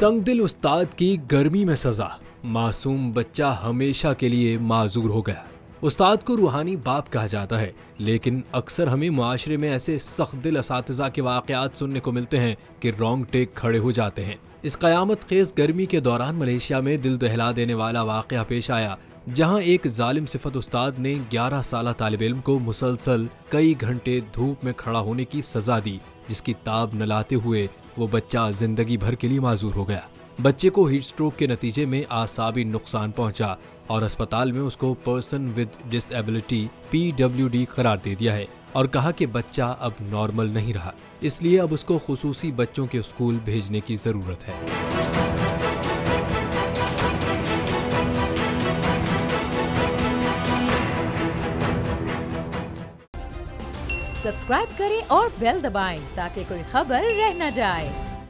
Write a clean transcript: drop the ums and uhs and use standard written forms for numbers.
संगदिल उस्ताद की गर्मी में सजा, मासूम बच्चा हमेशा के लिए माजूर हो गया। उस्ताद को रूहानी बाप कहा जाता है, लेकिन अक्सर हमें मुआशरे में ऐसे सख्त दिल असातिज़ा के वाक़यात सुनने को मिलते हैं कि रोंगटे खड़े हो जाते हैं। इस क़यामत खेज़ गर्मी के दौरान मलेशिया में दिल दहला देने वाला वाक़या पेश आया, जहां एक जालिम सिफत उस्ताद ने 11 साला तालिब इल्म को मुसलसल कई घंटे धूप में खड़ा होने की सजा दी, जिसकी ताब न लाते हुए वो बच्चा जिंदगी भर के लिए माजूर हो गया। बच्चे को हीट स्ट्रोक के नतीजे में आसाबी नुकसान पहुंचा और अस्पताल में उसको पर्सन विद डिसेबिलिटी PWD करार दे दिया है और कहा कि बच्चा अब नॉर्मल नहीं रहा, इसलिए अब उसको खुसूसी बच्चों के स्कूल भेजने की जरूरत है। सब्सक्राइब करें और बेल दबाएं ताकि कोई खबर रह न जाए।